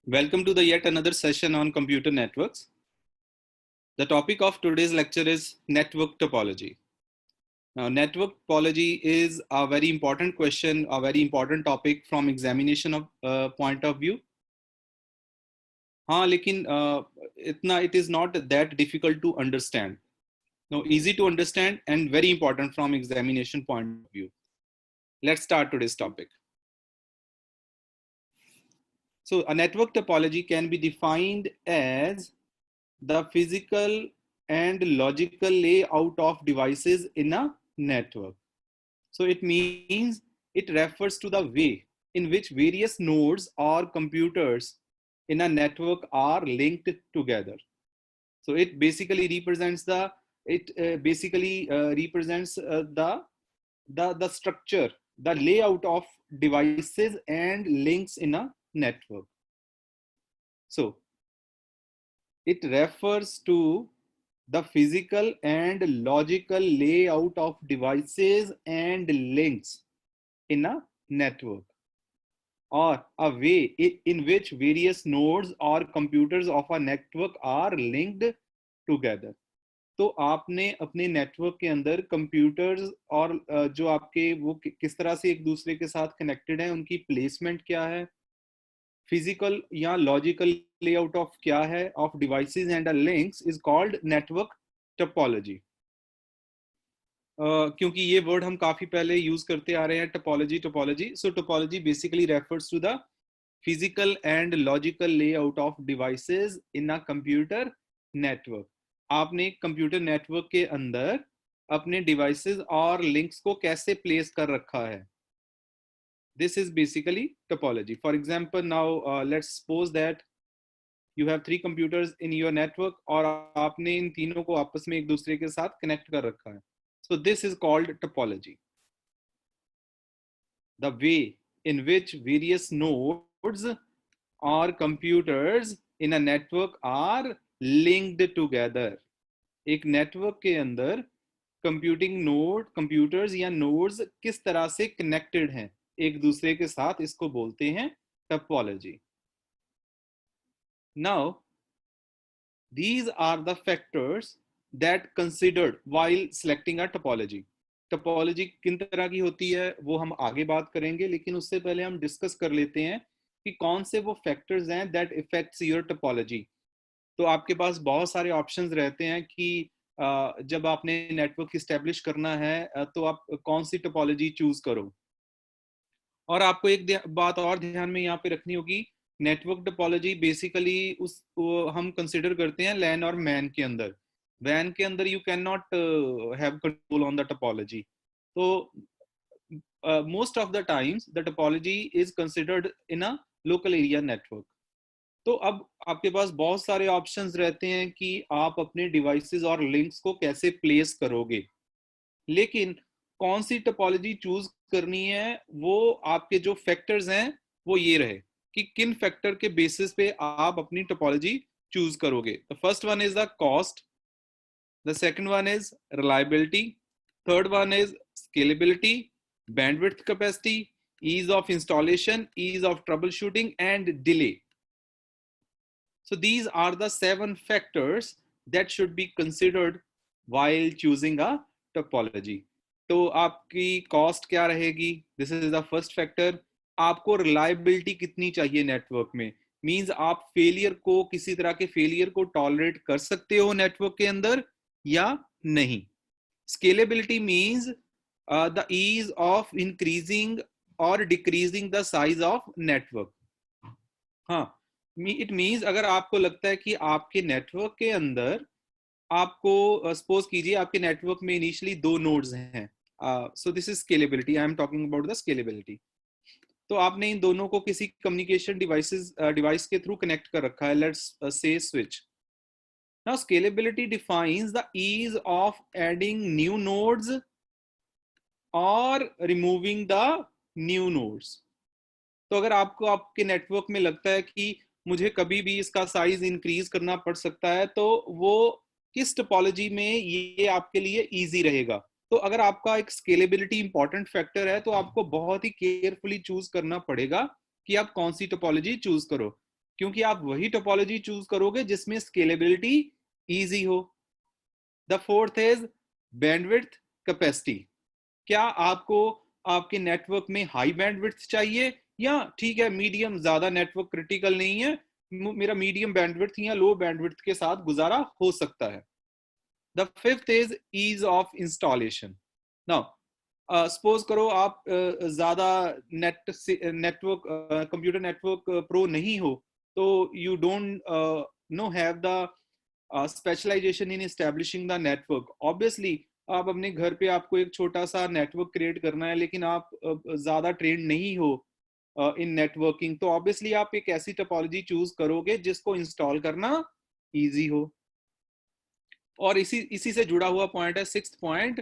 Welcome to the yet another session on computer networks. The topic of today's lecture is network topology. Now, network topology is a very important question, a very important topic from examination of point of view. हाँ, लेकिन इतना it is not that difficult to understand. No, easy to understand and very important from examination point of view. Let's start today's topic. So, a network topology can be defined as the physical and logical layout of devices in a network. So it means it refers to the way in which various nodes or computers in a network are linked together. So it basically represents the structure, the layout of devices and links in a network. So it refers to the physical and logical layout of devices and links in a network, or a way in which various nodes or computers of a network are linked together. तो आपने अपने network के अंदर computers और जो आपके वो किस तरह से एक दूसरे के साथ कनेक्टेड है, उनकी प्लेसमेंट क्या है, फिजिकल या लॉजिकल लेआउट ऑफ क्या है of devices and links is called network topology. क्योंकि ये वर्ड हम काफी पहले यूज करते आ रहे हैं, topology. So topology basically refers to the physical and logical layout of devices in a computer network. आपने कंप्यूटर नेटवर्क के अंदर अपने डिवाइसेस और लिंक्स को कैसे प्लेस कर रखा है. This is basically topology. For example, now let's suppose that you have 3 computers in your network और आपने इन तीनों को आपस में एक दूसरे के साथ कनेक्ट कर रखा है. So this is called topology. The way in which various nodes or computers in a network are linked together. एक नेटवर्क के अंदर कंप्यूटर्स या नोड्स किस तरह से कनेक्टेड हैं एक दूसरे के साथ, इसको बोलते हैं topology. Now, these are the factors that considered while selecting a topology. Topology किन तरह की होती है वो हम आगे बात करेंगे, लेकिन उससे पहले हम डिस्कस कर लेते हैं कि कौन से वो फैक्टर्स हैं दैट इफेक्ट्स योर टोपोलॉजी. तो आपके पास बहुत सारे ऑप्शंस रहते हैं कि जब आपने नेटवर्क इस्टेब्लिश करना है तो आप कौन सी टोपोलॉजी चूज करो. और आपको एक बात और ध्यान में यहाँ पे रखनी होगी, नेटवर्क टोपोलॉजी बेसिकली हम कंसिडर करते हैं लैन और मैन के अंदर. वैन के अंदर you can not have control on the topology. तो most of the times the topology is considered in a local area network. तो अब आपके पास बहुत सारे ऑप्शंस रहते हैं कि आप अपने डिवाइसेस और लिंक्स को कैसे प्लेस करोगे, लेकिन कौन सी टोपोलॉजी चूज करनी है वो आपके जो फैक्टर्स हैं वो ये रहे कि किन फैक्टर के बेसिस पे आप अपनी टोपोलॉजी चूज करोगे. The first one is the cost, the second one is reliability, third one is scalability, bandwidth capacity, ease of installation, ease of troubleshooting, and delay. So these are the 7 factors that should be considered while choosing a topology. तो आपकी cost क्या रहेगी, this is the first factor. आपको reliability कितनी चाहिए network में, means आप failure को, किसी तरह के फेलियर को टॉलरेट कर सकते हो नेटवर्क के अंदर या नहीं. Scalability means the ease of increasing और decreasing the size of network. हाँ, इट मींस अगर आपको लगता है कि आपके नेटवर्क के अंदर आपको सपोज कीजिए आपके नेटवर्क में इनिशियली 2 नोड्स हैं, so this is scalability. I am talking about the scalability. तो आपने इन दोनों को किसी कम्युनिकेशन डिवाइस के थ्रू कनेक्ट कर रखा है, let's say switch. Now scalability defines the ease of adding new nodes और रिमूविंग द न्यू नोड्स. तो अगर आपको आपके नेटवर्क में लगता है कि मुझे कभी भी इसका साइज इंक्रीज करना पड़ सकता है, तो वो किस टोपोलॉजी में ये आपके लिए इजी रहेगा. तो अगर आपका एक स्केलेबिलिटी इंपॉर्टेंट फैक्टर है तो आपको बहुत ही केयरफुली चूज करना पड़ेगा कि आप कौन सी टोपोलॉजी चूज करो, क्योंकि आप वही टोपोलॉजी चूज करोगे जिसमें स्केलेबिलिटी इजी हो। The fourth is bandwidth capacity. क्या आपको आपके नेटवर्क में हाई बैंडविड्थ चाहिए, या ठीक है मीडियम, ज्यादा नेटवर्क क्रिटिकल नहीं है, मेरा मीडियम बैंडविड्थ या लो बैंडविड्थ के साथ गुजारा हो सकता है। The fifth is ease of installation. Now suppose करो आप ज्यादा नेटवर्क कंप्यूटर नेटवर्क प्रो नहीं हो, तो you don't no have the specialisation in establishing the network. Obviously आप अपने घर पे आपको एक छोटा सा नेटवर्क क्रिएट करना है, लेकिन आप ज्यादा ट्रेंड नहीं हो इन नेटवर्किंग, तो ऑब्वियसली आप एक ऐसी टोपोलॉजी चूज करोगे जिसको इंस्टॉल करना इजी हो। और इसी इसी से जुड़ा हुआ पॉइंट है सिक्स्थ पॉइंट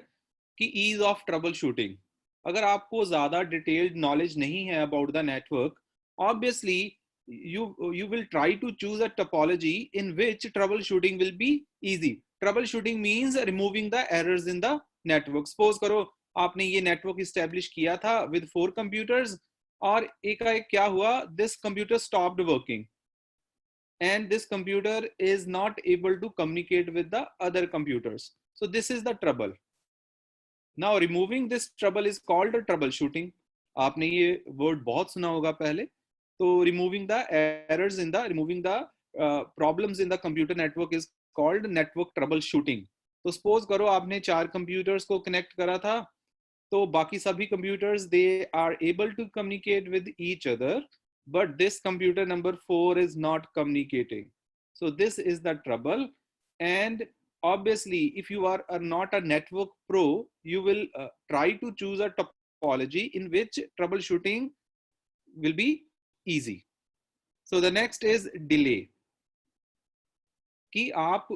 कि ईज ऑफ ट्रबल शूटिंग। अगर आपको ज्यादा डिटेल्ड नॉलेज नहीं है about the network, obviously you will try to choose a topology in which troubleshooting will be easy. Troubleshooting means removing the errors in the network. Suppose करो आपने ये network establish किया था with 4 computers, और एक क्या हुआ, this computer stopped working and this computer is not able to communicate with the other computers. So this is the trouble. Now removing this trouble is called troubleshooting. आपने ये word बहुत सुना होगा पहले। तो removing the errors in the removing the problems in the computer network is called network troubleshooting. तो suppose करो आपने 4 computers को connect करा था, तो बाकी सभी computers they are able to communicate with each other, but this computer number 4 is not communicating. So this is the trouble. And obviously if you are not a network pro, you will try to choose a topology in which troubleshooting will be easy. So the next is delay. कि आप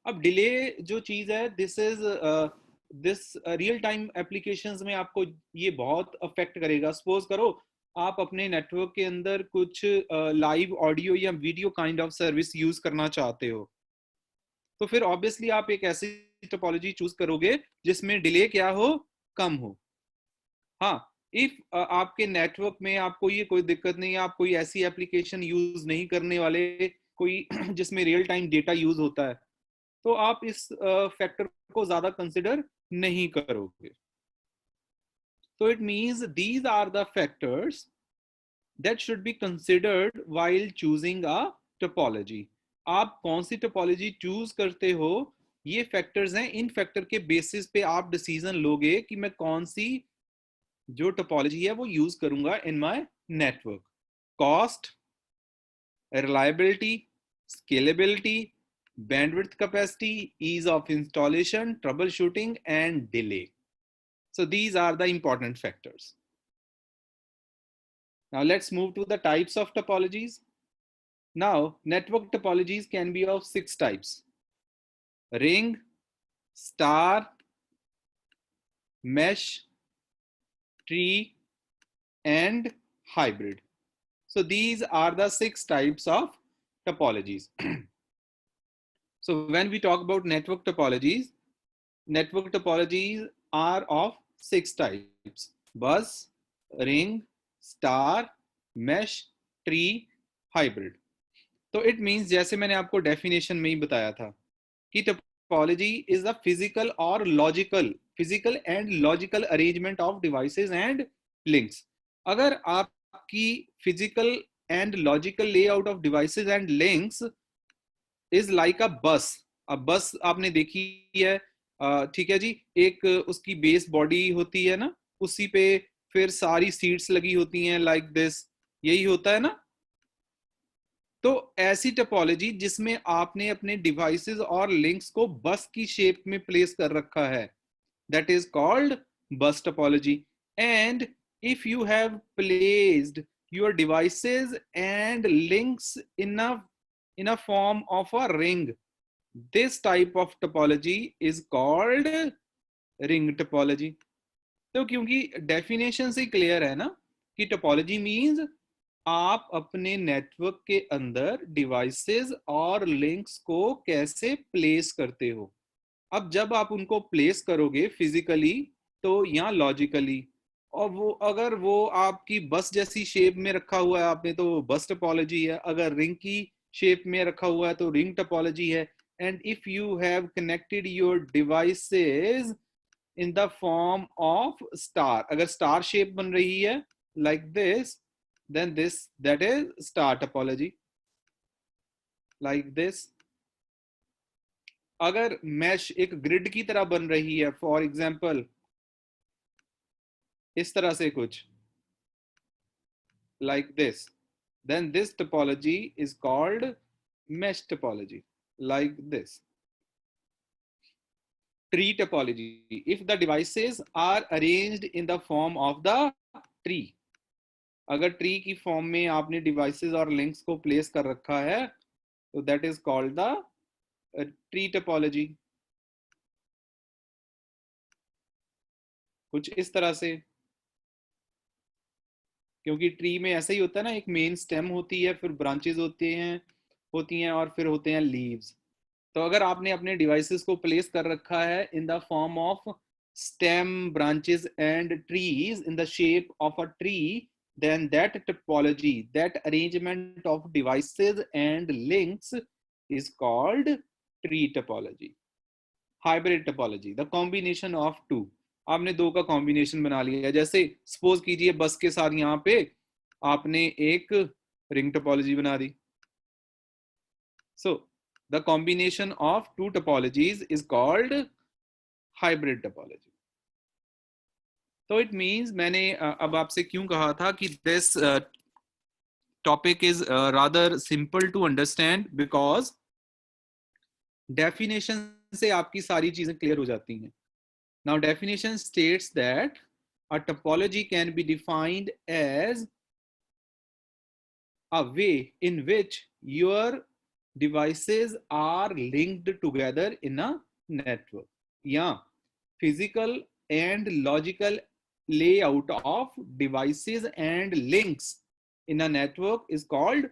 अब delay जो चीज है, this is real time applications में आपको ये बहुत अफेक्ट करेगा। सपोज करो आप अपने नेटवर्क के अंदर कुछ लाइव ऑडियो या video kind of service use करना चाहते हो, तो फिर ऑब्वियसली आप एक ऐसी टोपोलॉजी चूज करोगे जिसमें डिले क्या हो, कम हो। हाँ, इफ आपके नेटवर्क में आपको ये कोई दिक्कत नहीं है, आप कोई ऐसी एप्लीकेशन यूज नहीं करने वाले कोई जिसमें रियल टाइम डेटा यूज होता है, तो आप इस फैक्टर को ज्यादा कंसिडर नहीं करोगे। तो it means these are the factors that should be considered while choosing a topology. आप कौन सी टोपोलॉजी चूज करते हो, ये फैक्टर्स हैं। इन फैक्टर के बेसिस पे आप डिसीजन लोगे कि मैं कौन सी जो टोपोलॉजी है वो यूज करूंगा in my network. Cost, reliability, scalability, bandwidth capacity, ease of installation, troubleshooting, and delay. So these are the important factors. Now let's move to the types of topologies. Now network topologies can be of 6 types: ring, star, mesh, tree, and hybrid. So these are the 6 types of topologies. So when we talk about network topologies are of 6 types: bus, ring, star, mesh, tree, hybrid. तो it means जैसे मैंने आपको definition में ही बताया था कि topology is the physical and logical arrangement of devices and links. अगर आपकी physical and logical layout of devices and links is like a bus. अब बस आपने देखी है, ठीक है जी, एक उसकी बेस बॉडी होती है ना, उसी पे फिर सारी सीट्स लगी होती हैं लाइक दिस, यही होता है ना। तो ऐसी टोपोलॉजी जिसमें आपने अपने डिवाइसेस और लिंक्स को बस की शेप में प्लेस कर रखा है, that is called bus topology. And if you have placed your devices and links in a form of a ring, this type of topology is called ring topology. तो क्योंकि definition से clear है ना कि topology means आप अपने network के अंदर डिवाइसेस और लिंक्स को कैसे प्लेस करते हो। अब जब आप उनको प्लेस करोगे फिजिकली तो या लॉजिकली, और वो अगर वो आपकी बस जैसी शेप में रखा हुआ है आपने तो बस टोपोलॉजी है, अगर रिंग की शेप में रखा हुआ है तो रिंग टोपोलॉजी है. And if you have connected your devices in the form of star, अगर स्टार शेप बन रही है like this, then this that is star topology like this. अगर मैश एक ग्रिड की तरह बन रही है, फॉर एग्जांपल इस तरह से कुछ like this, then this topology is called mesh topology, like this. Tree topology, if the devices are arranged in the form of the tree, अगर ट्री की फॉर्म में आपने डिवाइसेस और लिंक्स को प्लेस कर रखा है तो that is called the tree topology. कुछ इस तरह से, क्योंकि ट्री में ऐसा ही होता है ना, एक मेन स्टेम होती है, फिर ब्रांचेस होती हैं और फिर होते हैं लीव्स. तो अगर आपने अपने डिवाइसेस को प्लेस कर रखा है इन the form of stem, branches and trees in the shape of a tree, then that topology, that arrangement of devices and links is called tree topology. Hybrid topology, the combination of two. आपने दो का combination बना लिया है. जैसे suppose कीजिए बस के साथ यहाँ पे आपने एक रिंग टोपोलॉजी बना दी. So the combination of two topologies is called hybrid topology. So it means मैंने अब आपसे क्यों कहा था कि this topic is rather simple to understand because definition से आपकी सारी चीजें क्लियर हो जाती हैं. Now definition states that a topology can be defined as a way in which your devices are linked together in a network. Yeah, physical and logical layout of devices and links in a network is called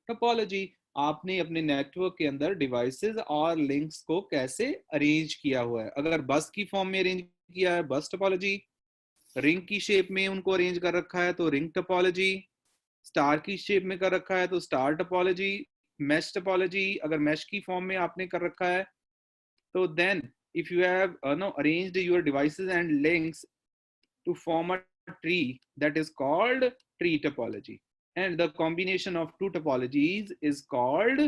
topology. आपने अपने network के अंदर devices और links को कैसे arrange किया हुआ है. अगर बस की फॉर्म में अरेंज किया है बस टोपोलॉजी, रिंग की शेप में उनको अरेंज कर रखा है तो रिंग टोपोलॉजी, स्टार की शेप में कर रखा है तो स्टार टोपोलॉजी, मैश टोपोलॉजी अगर मैश की फॉर्म में आपने कर रखा है तो then if you have arranged your devices and links to form a tree, that is called tree topology, and the combination of two topologies is called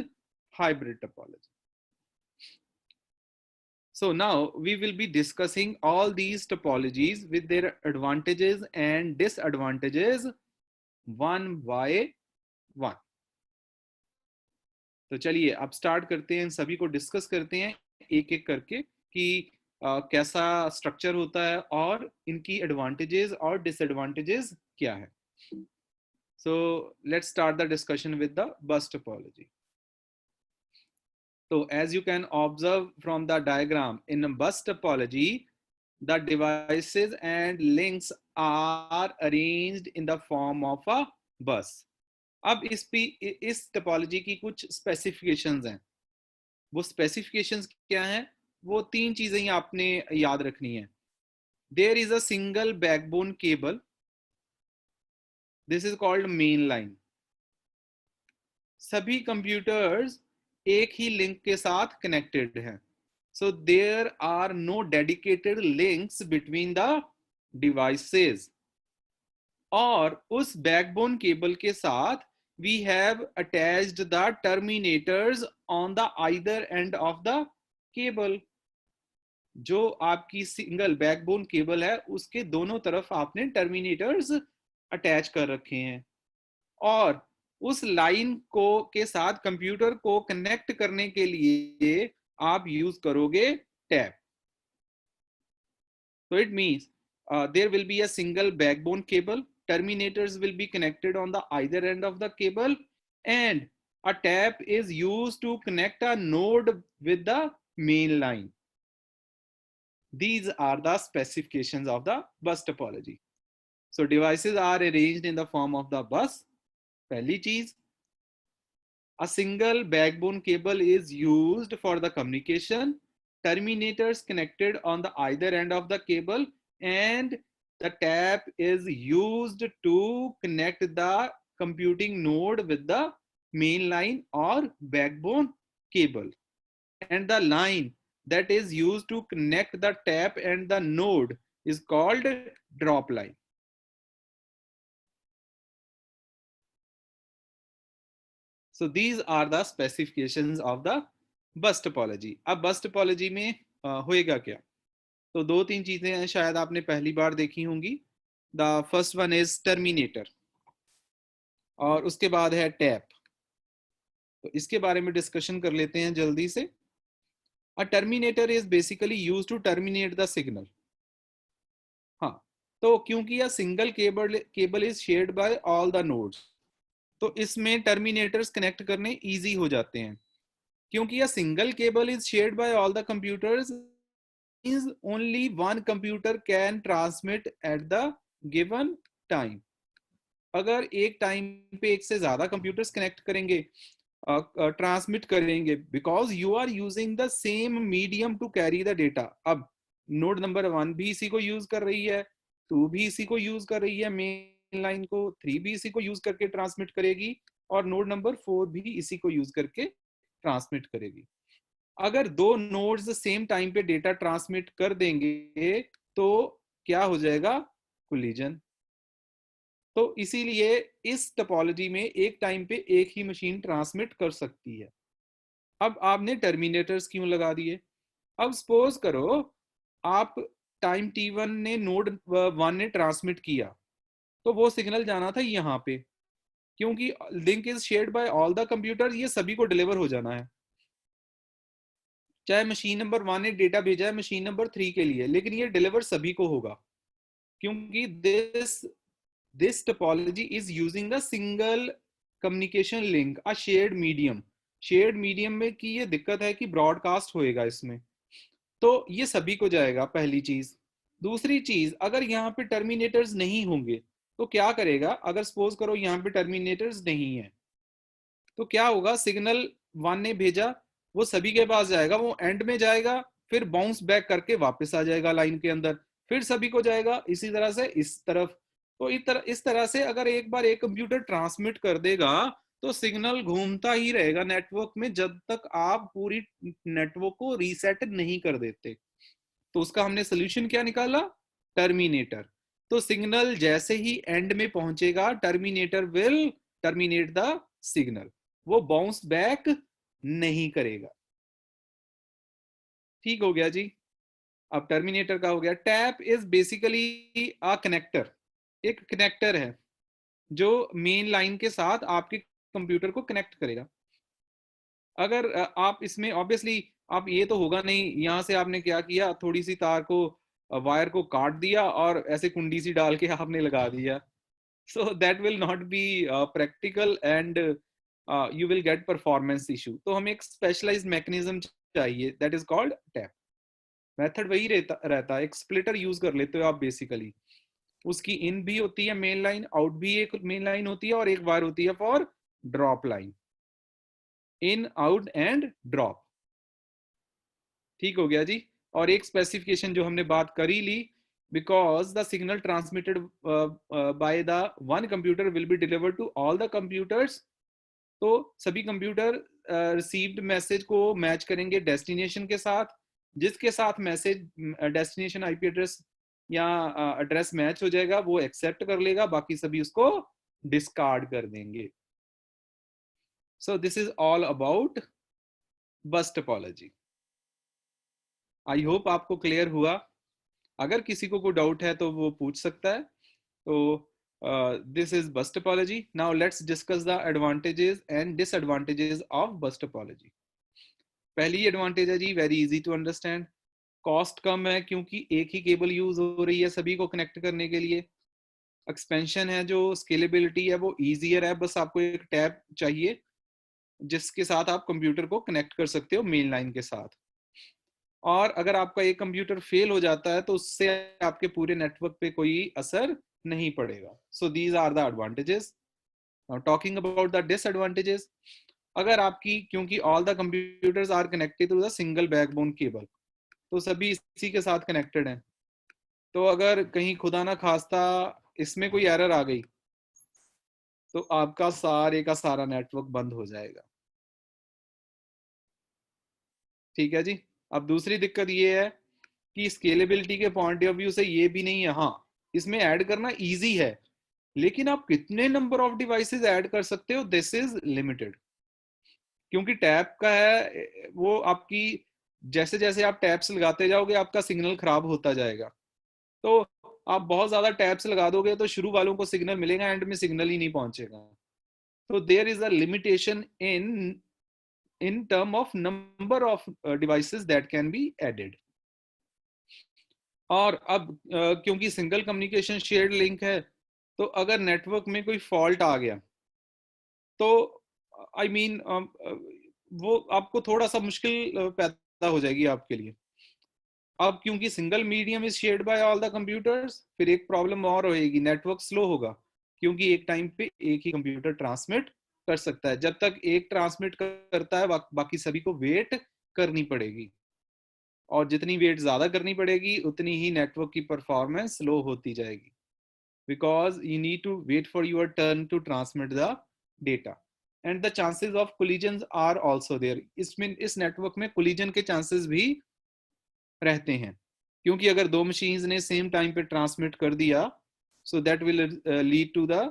hybrid topology. So now we will be discussing all these topologies with their advantages and disadvantages one by one. तो चलिए अब start करते हैं, इन सभी को discuss करते हैं एक एक करके कि कैसा स्ट्रक्चर होता है और इनकी एडवांटेजेस और डिसएडवांटेजेस क्या है. So let's start the discussion with the bus topology. So as you can observe from the diagram, in bus topology, the devices and links are arranged in the form of a bus. अब इस topology की कुछ specifications हैं. वो specifications क्या हैं? वो तीन चीजें ही आपने याद रखनी है. There is a single backbone cable, this is called main line. सभी कंप्यूटर्स एक ही लिंक के साथ कनेक्टेड हैं. So there are no dedicated links between the devices. और उस बैकबोन केबल के साथ we have attached the terminators on the either end of the cable. जो आपकी सिंगल बैकबोन केबल है उसके दोनों तरफ आपने टर्मिनेटर्स अटैच कर रखे हैं और उस लाइन को के साथ कंप्यूटर को कनेक्ट करने के लिए आप यूज करोगे tap. So it means there will be a single backbone cable, terminators will be connected on the either end of the cable, and a tap is used to connect a node with the main line. These are the specifications of the bus topology. So devices are arranged in the form of the bus. पहली चीज, a single backbone cable is used for the communication, terminators connected on the either end of the cable, and The tap is used to connect the computing node with the main line or backbone cable, and the line that is used to connect the tap and the node is called drop line. So these are the specifications of the bus topology. अब bus topology में होएगा क्या? तो दो तीन चीजें हैं, शायद आपने पहली बार देखी होंगी. The first one is terminator, और उसके बाद है टैप. तो इसके बारे में डिस्कशन कर लेते हैं जल्दी से. A terminator is basically used to terminate the signal. हाँ, तो क्योंकि यह single cable is shared by all the nodes, तो इसमें टर्मिनेटर्स कनेक्ट करने इजी हो जाते हैं. क्योंकि यह single cable is shared by all the computers, means only one computer can transmit at the given time. अगर एक टाइम पे एक से ज्यादा कंप्यूटर्स कनेक्ट करेंगे, ट्रांसमिट करेंगे, because you are using the same medium to carry the data. अब node number 1 भी इसी को यूज कर रही है, 2 भी इसी को यूज कर रही है मेन लाइन को, 3 भी इसी को यूज करके ट्रांसमिट करेगी, और नोड नंबर 4 भी इसी को यूज करके ट्रांसमिट करेगी. अगर दो नोड्स सेम टाइम पे डेटा ट्रांसमिट कर देंगे तो क्या हो जाएगा? कोलिजन. तो इसीलिए इस टोपोलॉजी में एक टाइम पे एक ही मशीन ट्रांसमिट कर सकती है. अब आपने टर्मिनेटर्स क्यों लगा दिए? अब सपोज करो आप टाइम t1 ने नोड 1 ने ट्रांसमिट किया, तो वो सिग्नल जाना था यहाँ पे, क्योंकि link is shared by all the computer, ये सभी को डिलीवर हो जाना है. चाहे मशीन नंबर 1 ने डेटा भेजा है मशीन नंबर 3 के लिए, लेकिन ये डिलीवर सभी को होगा, क्योंकि this topology is using a single communication link, a shared medium. Shared medium में की ये दिक्कत है कि ब्रॉडकास्ट होएगा इसमें, तो ये सभी को जाएगा, पहली चीज. दूसरी चीज, अगर यहाँ पे टर्मिनेटर्स नहीं होंगे तो क्या करेगा? अगर सपोज करो यहाँ पे टर्मिनेटर्स नहीं है, तो क्या होगा? सिग्नल 1 ने भेजा, वो सभी के पास जाएगा, वो एंड में जाएगा, फिर बाउंस बैक करके वापस आ जाएगा लाइन के अंदर, फिर सभी को जाएगा, इसी तरह से इस तरफ. तो इस तरह से अगर एक बार एक कंप्यूटर ट्रांसमिट कर देगा तो सिग्नल घूमता ही रहेगा नेटवर्क में जब तक आप पूरी नेटवर्क को रीसेट नहीं कर देते. तो उसका हमने सोल्यूशन क्या निकाला? टर्मिनेटर. तो सिग्नल जैसे ही एंड में पहुंचेगा, terminator will terminate the signal, वो बाउंस बैक नहीं करेगा. ठीक हो गया जी. अब टर्मिनेटर का हो गया. Tap is basically a connector, एक कनेक्टर है जो मेन लाइन के साथ आपके कंप्यूटर को कनेक्ट करेगा. अगर आप इसमें ऑब्वियसली आप ये तो होगा नहीं, यहां से आपने क्या किया, थोड़ी सी तार को वायर को काट दिया और ऐसे कुंडी सी डाल के आपने लगा दिया. So that will not be practical and you will get performance issue. तो हमें एक स्पेशलाइज्ड मैकेनिज्म चाहिए, that is called tap. Method वही रहता है, एक स्प्लिटर यूज कर लेते हो आप बेसिकली. उसकी इन भी होती है मेन लाइन, आउट भी एक मेन लाइन होती है, और एक वायर होती है for drop line. In, out and drop. ठीक हो गया जी. और एक स्पेसिफिकेशन जो हमने बात करी ली, because the signal transmitted by the one computer will be delivered to all the computers. तो सभी कंप्यूटर रिसीव्ड मैसेज को मैच करेंगे डेस्टिनेशन के साथ, जिसके साथ मैसेज डेस्टिनेशन आईपी एड्रेस या एड्रेस मैच हो जाएगा वो एक्सेप्ट कर लेगा, बाकी सभी उसको डिस्कार्ड कर देंगे. सो दिस इज ऑल अबाउट बस टोपोलॉजी. आई होप आपको क्लियर हुआ. अगर किसी को कोई डाउट है तो वो पूछ सकता है. तो this is bus topology. Now let's discuss the advantages and disadvantages of bus topology. पहली एडवांटेज है जी, very easy to understand. Cost कम है क्योंकि एक ही केबल यूज हो रही है सभी को कनेक्ट करने के लिए. एक्सपेंशन है, जो स्केलेबिलिटी है वो इजियर है, बस आपको एक टैब चाहिए जिसके साथ आप कंप्यूटर को कनेक्ट कर सकते हो मेन लाइन के साथ. और अगर आपका एक कंप्यूटर फेल हो जाता है तो उससे आपके पूरे नेटवर्क पे कोई असर नहीं पड़ेगा. So these are the advantages. Now talking about the disadvantages. अगर आपकी, क्योंकि all the computers are connected through the single backbone cable, तो सभी इसी के साथ कनेक्टेड हैं, तो अगर कहीं खुदा ना खास्ता इसमें कोई एरर आ गई तो आपका सारे का सारा नेटवर्क बंद हो जाएगा। ठीक है जी। अब दूसरी दिक्कत ये है कि स्केलेबिलिटी के पॉइंट ऑफ व्यू से ये भी नहीं है, हाँ इसमें ऐड करना इजी है, लेकिन आप कितने नंबर ऑफ डिवाइसेस ऐड कर सकते हो, दिस इज लिमिटेड। क्योंकि टैप का है वो आपकी, जैसे जैसे आप टैप्स लगाते जाओगे आपका सिग्नल खराब होता जाएगा। तो आप बहुत ज्यादा टैप्स लगा दोगे तो शुरू वालों को सिग्नल मिलेगा, एंड में सिग्नल ही नहीं पहुंचेगा। तो there is a limitation in term of number of devices that can be added. और अब क्योंकि सिंगल कम्युनिकेशन शेयर्ड लिंक है, तो अगर नेटवर्क में कोई फॉल्ट आ गया तो आई मीन वो आपको थोड़ा सा मुश्किल पैदा हो जाएगी आपके लिए। अब क्योंकि single medium is shared by all the computers, फिर एक प्रॉब्लम और होएगी, नेटवर्क स्लो होगा, क्योंकि एक टाइम पे एक ही कंप्यूटर ट्रांसमिट कर सकता है। जब तक एक ट्रांसमिट करता है बाकी सभी को वेट करनी पड़ेगी, और जितनी वेट ज्यादा करनी पड़ेगी उतनी ही नेटवर्क की परफॉर्मेंस स्लो होती जाएगी, because you need to wait for your turn to transmit the data, and the chances of collisions are also there। इसमें इस नेटवर्क में collision के chances भी रहते हैं, क्योंकि अगर दो मशीन्स ने सेम टाइम पे ट्रांसमिट कर दिया, so that will lead to the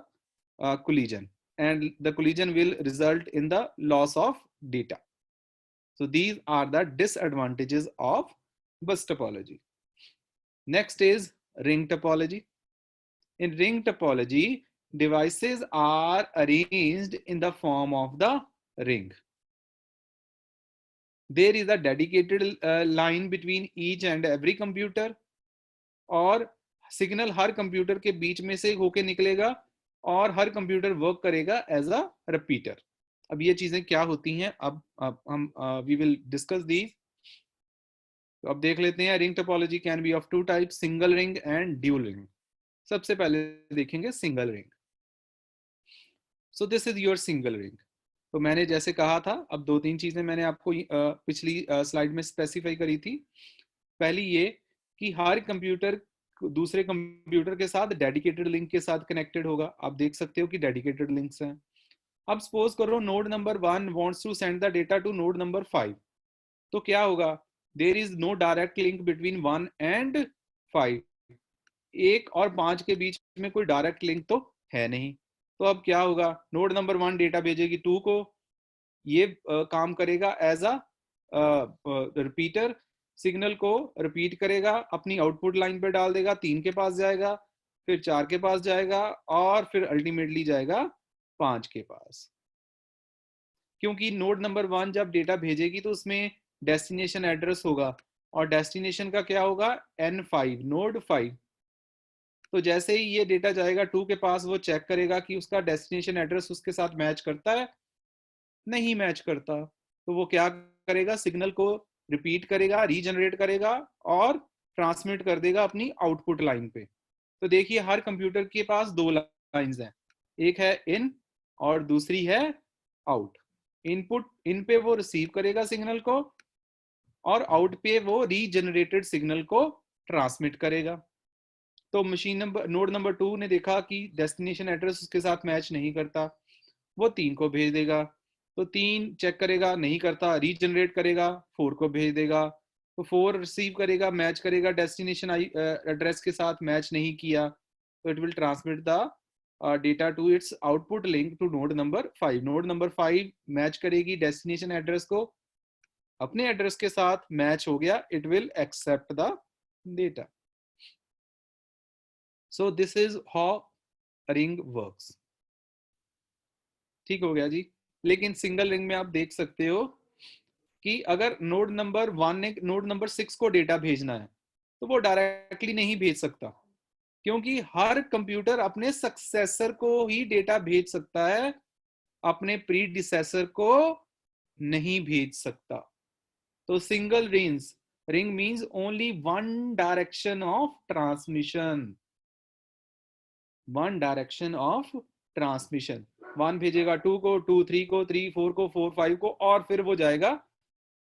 collision, and the collision will result in the loss of data। So these are the disadvantages of bus topology। Next is ring topology। In ring topology, devices are arranged in the form of the ring। There is a dedicated line between each and every computer, और signal हर computer के बीच में से होके निकलेगा, और हर computer work करेगा as a repeater. अब ये चीजें क्या होती हैं, अब हम वी विल डिस्कस दी। तो अब देख लेते हैं, ring topology can be of two type, single ring and dual ring. सबसे पहले देखेंगे single ring. So this is your single ring. तो मैंने जैसे कहा था, अब दो तीन चीजें मैंने आपको पिछली स्लाइड में स्पेसिफाई करी थी। पहली ये कि हर कंप्यूटर दूसरे कंप्यूटर के साथ डेडिकेटेड लिंक के साथ कनेक्टेड होगा। आप देख सकते हो कि डेडिकेटेड लिंक्स हैं। अब सपोज करो node number 1 wants to send the data to node number 5, तो क्या होगा, there is no direct link between 1 and 5। एक और 5 के बीच में कोई डायरेक्ट लिंक तो है नहीं। तो अब क्या होगा, नोड नंबर 1 डेटा भेजेगी 2 को, ये काम करेगा एज अ रिपीटर, सिग्नल को रिपीट करेगा, अपनी आउटपुट लाइन पे डाल देगा, 3 के पास जाएगा, फिर 4 के पास जाएगा, और फिर अल्टीमेटली जाएगा 5 के पास। क्योंकि नोड नंबर 1 जब डेटा भेजेगी तो उसमें डेस्टिनेशन एड्रेस होगा, और डेस्टिनेशन का क्या होगा, N5, नोड 5। तो जैसे ही ये डेटा जाएगा 2 के पास, वो चेक करेगा कि उसका डेस्टिनेशन एड्रेस उसके साथ मैच करता है, नहीं मैच करता, तो वो क्या करेगा, सिग्नल को रिपीट करेगा, रीजनरेट करेगा, और ट्रांसमिट कर देगा अपनी आउटपुट लाइन पे। तो देखिए हर कंप्यूटर के पास दो लाइंस हैं, एक है इन और दूसरी है आउट। इनपुट, इन पे वो रिसीव करेगा सिग्नल को, और आउट पे वो रीजनरेटेड सिग्नल को ट्रांसमिट करेगा। तो मशीन नंबर नोड नंबर 2 ने देखा कि डेस्टिनेशन एड्रेस उसके साथ मैच नहीं करता, वो 3 को भेज देगा। तो 3 चेक करेगा, नहीं करता, रीजनरेट करेगा, 4 को भेज देगा। तो 4 रिसीव करेगा, मैच करेगा डेस्टिनेशन एड्रेस के साथ, मैच नहीं किया, तो it will transmit the data to its output link to node number 5। Node number 5 match करेगी डेस्टिनेशन एड्रेस को, अपने एड्रेस के साथ मैच हो गया, it will accept the data. So this is how ring works. ठीक हो गया जी। लेकिन सिंगल रिंग में आप देख सकते हो कि अगर नोड नंबर 1 ने नोड नंबर 6 को डेटा भेजना है, तो वो डायरेक्टली नहीं भेज सकता, क्योंकि हर कंप्यूटर अपने सक्सेसर को ही डेटा भेज सकता है, अपने प्रीडिसेसर को नहीं भेज सकता। तो single ring means only one direction of transmission, one direction of transmission. 1 भेजेगा 2 को, 2 3 को, 3 4 को, 4 5 को, और फिर वो जाएगा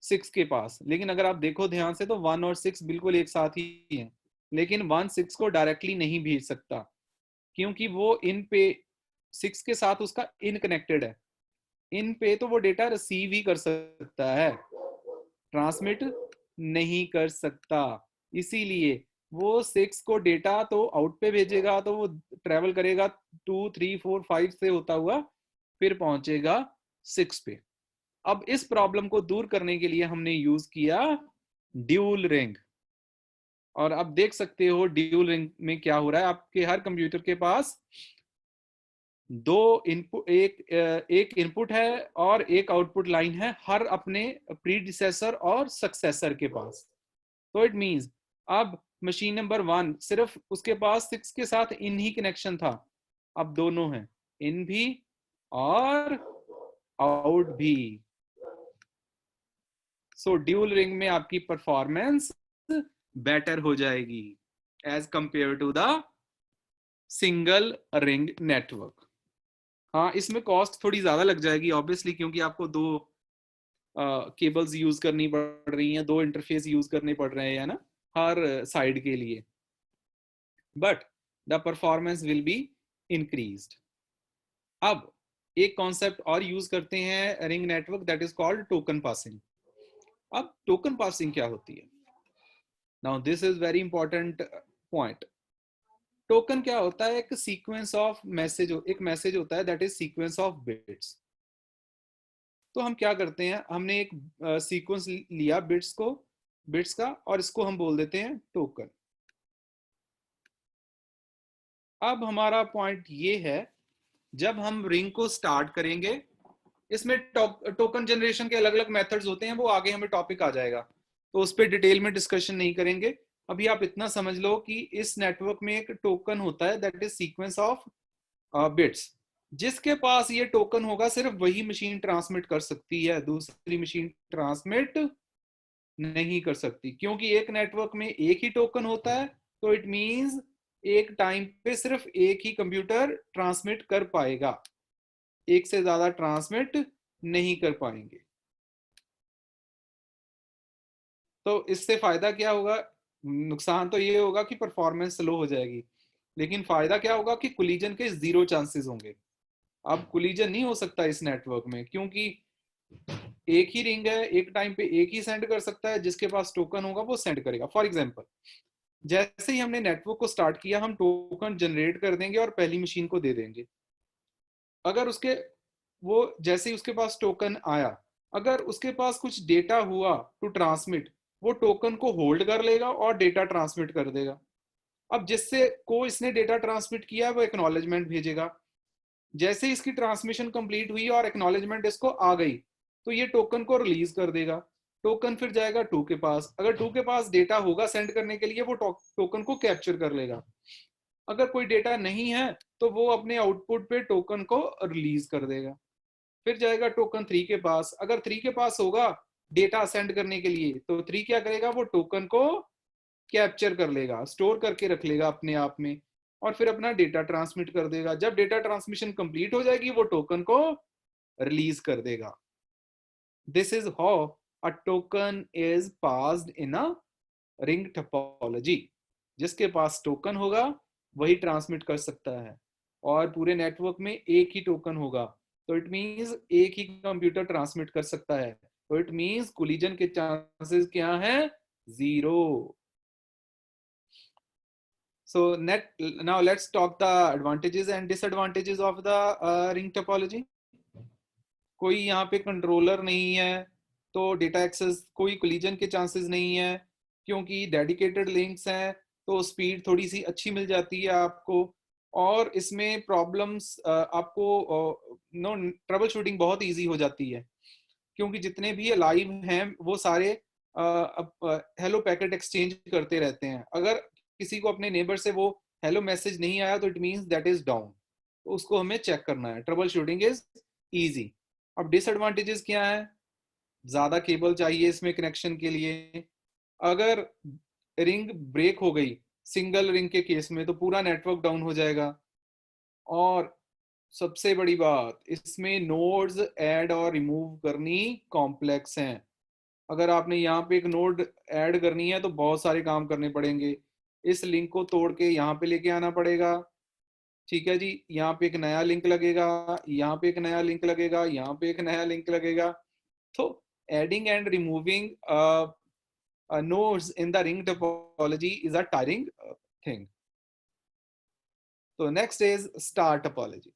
6 के पास। लेकिन अगर आप देखो ध्यान से तो 1 और 6 बिल्कुल एक साथ ही हैं, लेकिन 1 6 को डायरेक्टली नहीं भेज सकता, क्योंकि वो इन पे 6 के साथ उसका इन कनेक्टेड है। इन पे तो वो डेटा रिसीव ही कर सकता है, ट्रांसमिट नहीं कर सकता। इसीलिए वो 6 को डेटा तो आउट पे भेजेगा, तो वो ट्रेवल करेगा 2 3 4 5 से होता हुआ फिर पहुंचेगा 6 पे। अब इस प्रॉब्लम को दूर करने के लिए हमने यूज किया ड्यूल रिंग। और अब देख सकते हो ड्यूल रिंग में क्या हो रहा है। आपके हर कंप्यूटर के पास दो इनपुट, एक इनपुट है और एक आउटपुट लाइन है, हर अपने प्रीडिसेसर और सक्सेसर के पास। तो इट मींस अब मशीन नंबर 1 सिर्फ उसके पास 6 के साथ इन ही कनेक्शन था, अब दोनों हैं, इन भी और आउट भी। सो ड्यूल रिंग में आपकी परफॉर्मेंस बेटर हो जाएगी as compare to the single ring network. हाँ, इसमें कॉस्ट थोड़ी ज्यादा लग जाएगी ऑब्वियसली, क्योंकि आपको दो केबल्स यूज करनी पड़ रही हैं, दो इंटरफेस यूज करने पड़ रहे हैं ना हर साइड के लिए, but the performance will be increased. अब एक कॉन्सेप्ट और यूज करते हैं ring network, that is called token passing. अब टोकन पासिंग क्या होती है? Now this is very important point. Token क्या होता है? एक सीक्वेंस ऑफ मैसेज, एक मैसेज होता है that is sequence of bits. तो हम क्या करते हैं, हमने एक सीक्वेंस लिया बिट्स का, और इसको हम बोल देते हैं टोकन। अब हमारा पॉइंट ये है, जब हम रिंग को स्टार्ट करेंगे, इसमें टोकन जनरेशन के अलग अलग मेथड्स होते हैं, वो आगे हमें टॉपिक आ जाएगा, तो उस पर डिटेल में डिस्कशन नहीं करेंगे। अभी आप इतना समझ लो कि इस नेटवर्क में एक टोकन होता है that is sequence of bits. जिसके पास ये टोकन होगा सिर्फ वही मशीन ट्रांसमिट कर सकती है, दूसरी मशीन ट्रांसमिट नहीं कर सकती, क्योंकि एक नेटवर्क में एक ही टोकन होता है। तो इट मींस एक टाइम पे सिर्फ एक ही कंप्यूटर ट्रांसमिट कर पाएगा, एक से ज्यादा ट्रांसमिट नहीं कर पाएंगे। तो इससे फायदा क्या होगा? नुकसान तो ये होगा कि परफॉर्मेंस स्लो हो जाएगी, लेकिन फायदा क्या होगा कि कोलिजन के 0 चांसेस होंगे। अब कोलिजन नहीं हो सकता इस नेटवर्क में, क्योंकि एक ही रिंग है, एक टाइम पे एक ही सेंड कर सकता है, जिसके पास टोकन होगा वो सेंड करेगा। फॉर एग्जांपल, जैसे ही हमने नेटवर्क को स्टार्ट किया, हम टोकन जनरेट कर देंगे और पहली मशीन को दे देंगे। अगर उसके वो जैसे ही उसके पास टोकन आया, अगर उसके पास कुछ डेटा हुआ टू ट्रांसमिट, वो टोकन को होल्ड कर लेगा और डेटा ट्रांसमिट कर देगा। अब जिससे को इसने डेटा ट्रांसमिट किया वो एक्नॉलेजमेंट भेजेगा। जैसे ही इसकी ट्रांसमिशन कंप्लीट हुई और एक्नॉलेजमेंट इसको आ गई, तो ये टोकन को रिलीज कर देगा। टोकन फिर जाएगा 2 के पास, अगर 2 के पास डेटा होगा सेंड करने के लिए, वो टोकन को कैप्चर कर लेगा। अगर कोई डेटा नहीं है तो वो अपने आउटपुट पे टोकन को रिलीज कर देगा। फिर जाएगा टोकन 3 के पास, अगर 3 के पास होगा डेटा सेंड करने के लिए, तो 3 क्या करेगा, वो टोकन को कैप्चर कर लेगा, स्टोर करके रख लेगा अपने आप में, और फिर अपना डेटा ट्रांसमिट कर देगा। जब डेटा ट्रांसमिशन कंप्लीट हो जाएगी, वो टोकन को रिलीज कर देगा। This is how a token is passed in a ring topology. जिसके पास टोकन होगा वही ट्रांसमिट कर सकता है, और पूरे नेटवर्क में एक ही टोकन होगा, तो इट मींस एक ही कंप्यूटर ट्रांसमिट कर सकता है। तो इट मींस कोलिजन के चांसेस क्या हैं? 0। So now let's talk the advantages and disadvantages of the ring topology. कोई यहाँ पे कंट्रोलर नहीं है, तो डेटा एक्सेस, कोई कोलिजन के चांसेस नहीं है, क्योंकि डेडिकेटेड लिंक्स हैं, तो स्पीड थोड़ी सी अच्छी मिल जाती है आपको। और इसमें प्रॉब्लम्स आपको नो ट्रबल शूटिंग बहुत इजी हो जाती है, क्योंकि जितने भी लाइव हैं वो सारे हेलो पैकेट एक्सचेंज करते रहते हैं। अगर किसी को अपने नेबर से वो हेलो मैसेज नहीं आया, तो it means that is down, तो उसको हमें चेक करना है। Trouble shooting is easy. अब डिसएडवांटेजेस क्या है? ज्यादा केबल चाहिए इसमें कनेक्शन के लिए। अगर रिंग ब्रेक हो गई सिंगल रिंग के केस में, तो पूरा नेटवर्क डाउन हो जाएगा। और सबसे बड़ी बात, इसमें नोड्स ऐड और रिमूव करनी कॉम्प्लेक्स हैं। अगर आपने यहाँ पे एक नोड ऐड करनी है तो बहुत सारे काम करने पड़ेंगे। इस लिंक को तोड़ के यहाँ पे लेके आना पड़ेगा, ठीक है जी। यहाँ पे एक नया लिंक लगेगा, यहाँ पे एक नया लिंक लगेगा, यहाँ पे एक नया लिंक लगेगा। तो adding and removing nodes in the ring topology is a tiring thing. So next is star topology.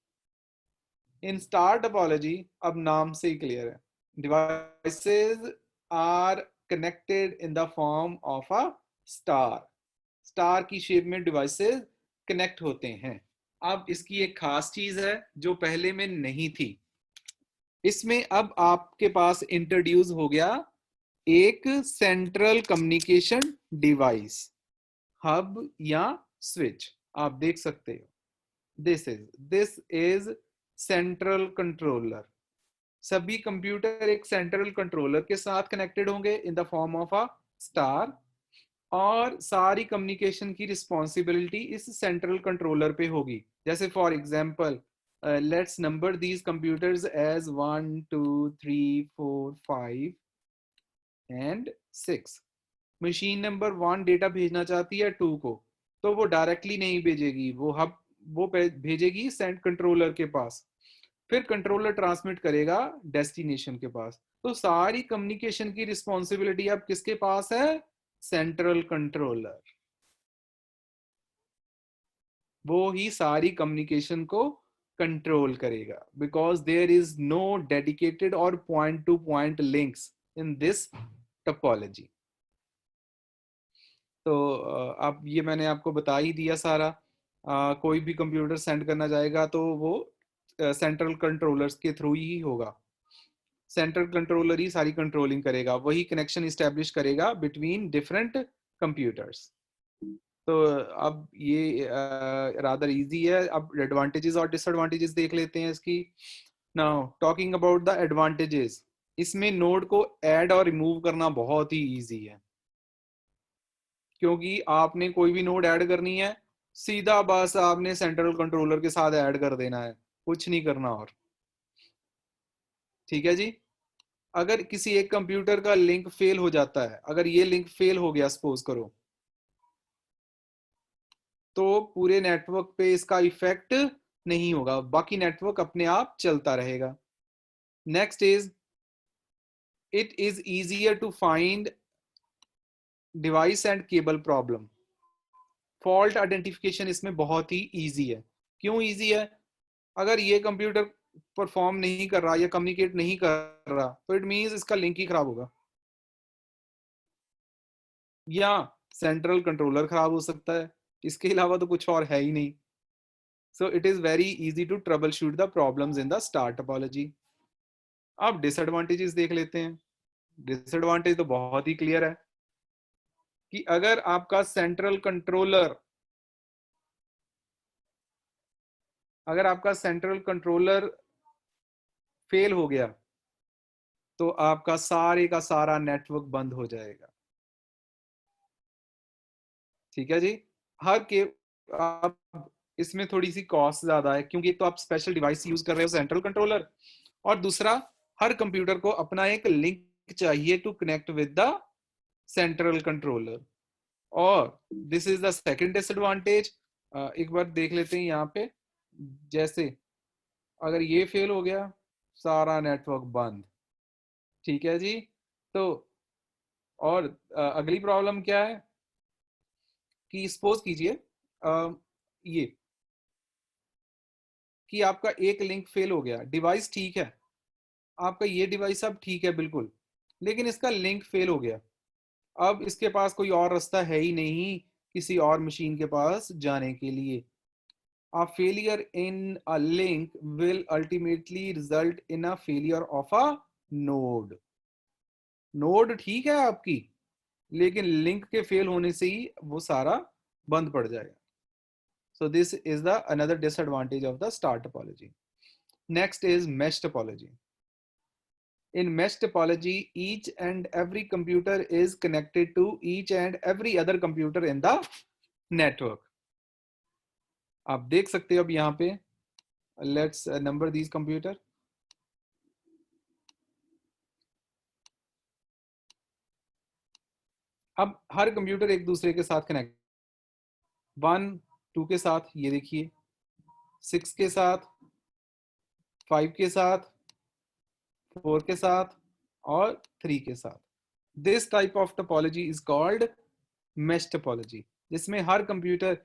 In star topology, अब नाम से ही क्लियर है, devices are connected in the form of a star. Star की shape में devices connect होते हैं। अब इसकी एक खास चीज है जो पहले में नहीं थी, इसमें अब आपके पास इंट्रोड्यूस हो गया एक सेंट्रल कम्युनिकेशन डिवाइस, हब या स्विच। आप देख सकते हो, दिस इज सेंट्रल कंट्रोलर। सभी कंप्यूटर एक सेंट्रल कंट्रोलर के साथ कनेक्टेड होंगे इन the form of a star, और सारी कम्युनिकेशन की रिस्पॉन्सिबिलिटी इस सेंट्रल कंट्रोलर पे होगी। जैसे for example, let's number these computers as 1 2 3 4 5 and 6। Machine number 1 data भेजना चाहती है 2 को, तो वो डायरेक्टली नहीं भेजेगी, वो भेजेगी सेंट कंट्रोलर के पास, फिर कंट्रोलर ट्रांसमिट करेगा डेस्टिनेशन के पास। तो सारी कम्युनिकेशन की रिस्पॉन्सिबिलिटी अब किसके पास है? Central controller. वो ही सारी कम्युनिकेशन को कंट्रोल करेगा, because there is no dedicated और point to point links in this topology. तो अब ये मैंने आपको बता ही दिया सारा। कोई भी कंप्यूटर सेंड करना चाहेगा तो वो सेंट्रल कंट्रोलर्स के थ्रू ही होगा। सेंट्रल कंट्रोलर ही सारी कंट्रोलिंग करेगा, वही कनेक्शन इस्टेब्लिश करेगा बिटवीन डिफरेंट कंप्यूटर्स। तो अब ये रादर इजी है। अब एडवांटेजेस और डिसएडवांटेजेस देख लेते हैं इसकी। Now talking about the advantages, इसमें नोड को ऐड और रिमूव करना बहुत ही इजी है, क्योंकि आपने कोई भी नोड ऐड करनी है, सीधा बस आपने सेंट्रल कंट्रोलर के साथ ऐड कर देना है, कुछ नहीं करना और, ठीक है जी। अगर किसी एक कंप्यूटर का लिंक फेल हो जाता है, अगर ये लिंक फेल हो गया सपोज करो, तो पूरे नेटवर्क पे इसका इफेक्ट नहीं होगा, बाकी नेटवर्क अपने आप चलता रहेगा। Next is it is easier to find device and cable problem. Fault identification इसमें बहुत ही इजी है। क्यों इजी है? अगर ये कंप्यूटर परफॉर्म नहीं कर रहा या कम्युनिकेट नहीं कर रहा, तो इट मींस इसका लिंक ही खराब होगा, या सेंट्रल कंट्रोलर खराब हो सकता है, इसके अलावा तो कुछ और है ही नहीं। So it is very easy to troubleshoot the problems in the star topology. अब डिसएडवांटेजेस देख लेते हैं। डिसएडवांटेज तो बहुत ही क्लियर है कि अगर आपका सेंट्रल कंट्रोलर फेल हो गया, तो आपका सारे का सारा नेटवर्क बंद हो जाएगा, ठीक है जी। हर के आप इसमें थोड़ी सी कॉस्ट ज्यादा है, क्योंकि एक तो आप स्पेशल डिवाइस यूज कर रहे हो सेंट्रल कंट्रोलर, और दूसरा हर कंप्यूटर को अपना एक लिंक चाहिए to connect with the central controller. और this is the second disadvantage. एक बार देख लेते हैं यहाँ पे, जैसे अगर ये फेल हो गया, सारा नेटवर्क बंद, ठीक है जी। तो और अगली प्रॉब्लम क्या है कि सपोज कीजिए ये कि आपका एक लिंक फेल हो गया, डिवाइस ठीक है, आपका ये डिवाइस अब ठीक है बिल्कुल, लेकिन इसका लिंक फेल हो गया। अब इसके पास कोई और रास्ता है ही नहीं किसी और मशीन के पास जाने के लिए। A failure in a link will ultimately result in a failure of a node. Node ठीक है आपकी, लेकिन लिंक के फेल होने से ही वो सारा बंद पड़ जाएगा। So this is the another disadvantage of the star topology. Next is mesh topology. In mesh topology, each and every computer is connected to each and every other computer in the network. आप देख सकते हो अब यहाँ पे, let's number these computer. अब हर computer एक दूसरे के साथ कनेक्ट 1 2 के साथ, ये देखिए 6 के साथ, 5 के साथ, 4 के साथ और 3 के साथ। This type of topology is called mesh topology, जिसमें हर computer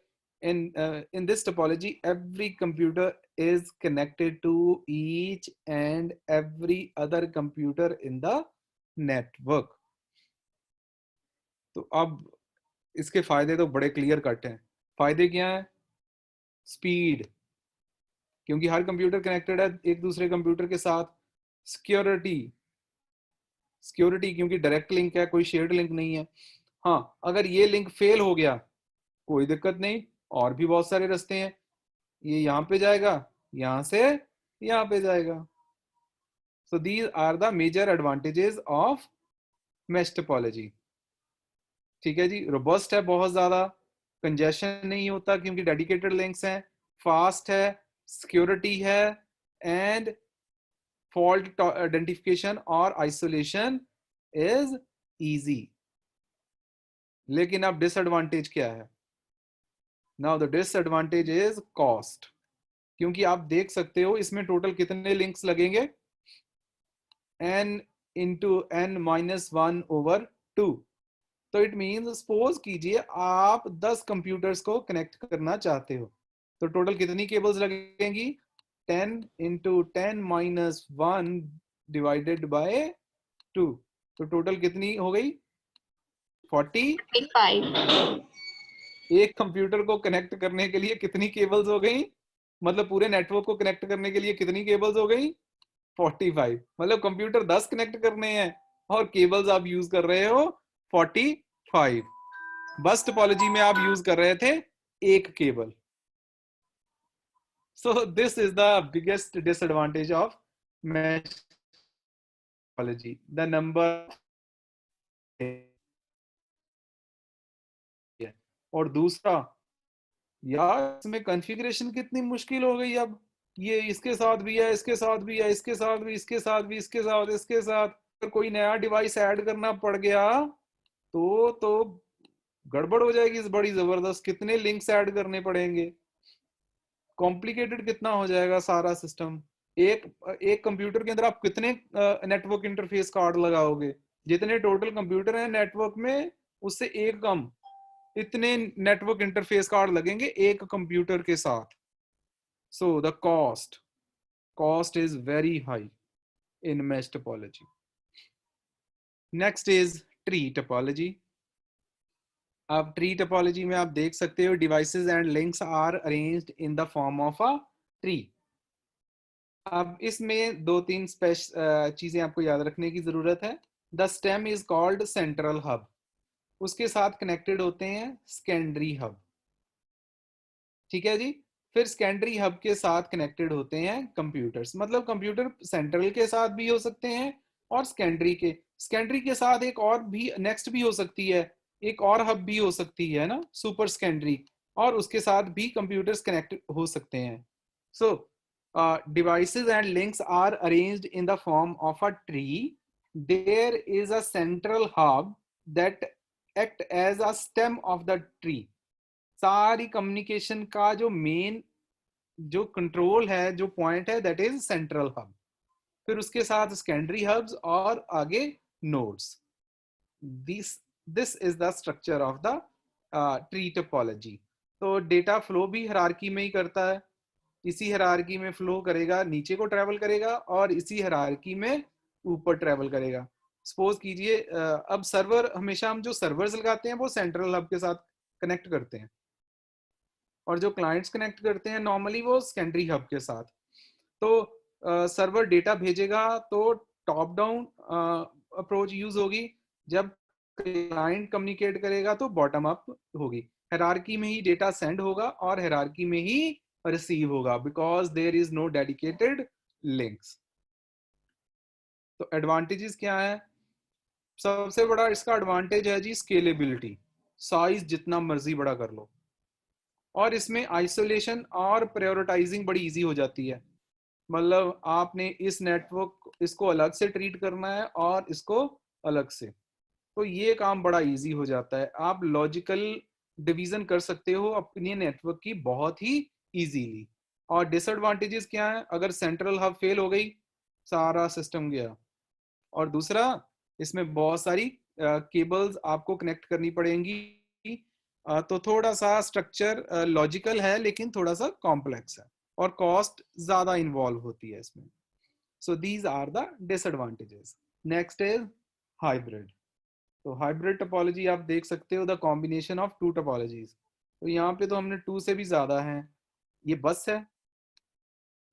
in this topology every computer is connected to each and every other computer in the network। तो अब इसके फायदे तो बड़े क्लियर कट हैं। फायदे क्या है? स्पीड, क्योंकि हर कंप्यूटर कनेक्टेड है एक दूसरे कंप्यूटर के साथ। सिक्योरिटी, सिक्योरिटी क्योंकि डायरेक्ट लिंक है, कोई शेयर्ड लिंक नहीं है। हाँ, अगर ये लिंक फेल हो गया कोई दिक्कत नहीं, और भी बहुत सारे रास्ते हैं। ये यहाँ पे जाएगा, यहाँ से यहाँ पे जाएगा। So these are the major advantages of mesh topology. ठीक है जी, रोबस्ट है बहुत ज्यादा, कंजेशन नहीं होता क्योंकि डेडिकेटेड लिंक्स हैं, फास्ट है, सिक्योरिटी है, एंड फॉल्ट आइडेंटिफिकेशन और आइसोलेशन इज इजी। लेकिन अब डिसएडवांटेज क्या है? Now the disadvantage is cost, क्योंकि आप देख सकते हो इसमें टोटल कितने लिंक्स लगेंगे, n इंटू n माइनस 1/2। तो इट मीन्स सपोज कीजिए आप 10 कंप्यूटर्स को कनेक्ट करना चाहते हो, तो टोटल कितनी केबल्स लगेंगी? 10 इंटू 10 माइनस 1 डिवाइडेड बाय 2, तो टोटल कितनी हो गई? 45। एक कंप्यूटर को कनेक्ट करने के लिए कितनी केबल्स हो गई? मतलब पूरे नेटवर्क को कनेक्ट करने के लिए कितनी केबल्स हो गई? 45। मतलब कंप्यूटर 10 कनेक्ट करने हैं और केबल्स आप यूज कर रहे हो 45। बस टोपोलॉजी में आप यूज कर रहे थे एक cable. So this is the biggest disadvantage of mesh topology, the number. और दूसरा, यार इसमें कॉन्फ़िगरेशन कितनी मुश्किल हो गई। अब ये इसके साथ भी है, इसके साथ भी है, इसके साथ भी, इसके साथ भी, इसके साथ, इसके साथ, अगर कोई नया डिवाइस ऐड करना पड़ गया तो गड़बड़ हो जाएगी इस बड़ी जबरदस्त। कितने लिंक्स ऐड करने पड़ेंगे, कॉम्प्लिकेटेड कितना हो जाएगा सारा सिस्टम। एक एक कंप्यूटर के अंदर आप कितने नेटवर्क इंटरफेस कार्ड लगाओगे? जितने टोटल कंप्यूटर हैं नेटवर्क में उससे एक कम, इतने नेटवर्क इंटरफेस कार्ड लगेंगे एक कंप्यूटर के साथ। So the cost is very high in mesh topology. Next is tree topology. अब ट्री टोपोलॉजी में आप देख सकते हो devices and links are arranged in the form of a tree. अब इसमें दो तीन चीजें आपको याद रखने की जरूरत है। The stem is called central hub, उसके साथ कनेक्टेड होते हैं सेकेंडरी हब। ठीक है जी। फिर सेकेंडरी हब के साथ कनेक्टेड होते हैं कंप्यूटर्स, मतलब कंप्यूटर सेंट्रल के साथ भी हो सकते हैं और सेकेंडरी के साथ एक और भी नेक्स्ट भी हो सकती है, एक और हब भी हो सकती है ना, सुपर सेकेंडरी, और उसके साथ भी कंप्यूटर्स कनेक्ट हो सकते हैं। So devices and links are arranged in the form of a tree. There is a central hub that act as a stem of the tree. सारी कम्युनिकेशन का जो मेन जो कंट्रोल है, जो पॉइंट है, दैट इज सेंट्रल हब। फिर उसके साथ सेकेंडरी हब्स और आगे nodes. This this is the structure of the tree topology. तो डेटा फ्लो भी हायरार्की में ही करता है, इसी हायरार्की में फ्लो करेगा, नीचे को ट्रेवल करेगा और इसी हायरार्की में ऊपर ट्रेवल करेगा। सपोज कीजिए अब सर्वर, हमेशा हम जो सर्वर्स लगाते हैं वो सेंट्रल हब के साथ कनेक्ट करते हैं, और जो क्लाइंट्स कनेक्ट करते हैं नॉर्मली वो सेकेंडरी हब के साथ। तो सर्वर डेटा भेजेगा तो टॉप डाउन अप्रोच यूज होगी, जब क्लाइंट कम्युनिकेट करेगा तो बॉटम अप होगी। हायरार्की में ही डेटा सेंड होगा और हायरार्की में ही रिसीव होगा, because there is no dedicated links. तो एडवांटेजेस क्या है? सबसे बड़ा इसका एडवांटेज है जी स्केलेबिलिटी, साइज जितना मर्जी बड़ा कर लो, और इसमें आइसोलेशन और प्रायोरिटाइजिंग बड़ी इजी हो जाती है। मतलब आपने इस नेटवर्क इसको अलग से ट्रीट करना है और इसको अलग से, तो ये काम बड़ा इजी हो जाता है। आप लॉजिकल डिवीजन कर सकते हो अपने नेटवर्क की बहुत ही इजीली। और डिसएडवांटेजेस क्या है, अगर सेंट्रल हब फेल हो गई सारा सिस्टम गया। और दूसरा, इसमें बहुत सारी केबल्स आपको कनेक्ट करनी पड़ेंगी, तो थोड़ा सा स्ट्रक्चर लॉजिकल है लेकिन थोड़ा सा कॉम्प्लेक्स है और कॉस्ट ज्यादा इन्वॉल्व होती है इसमें। So these are the disadvantages. Next is hybrid. तो हाइब्रिड टोपोलॉजी आप देख सकते हो the combination of two topologies. तो यहाँ पे तो हमने टू से भी ज्यादा है। ये बस है,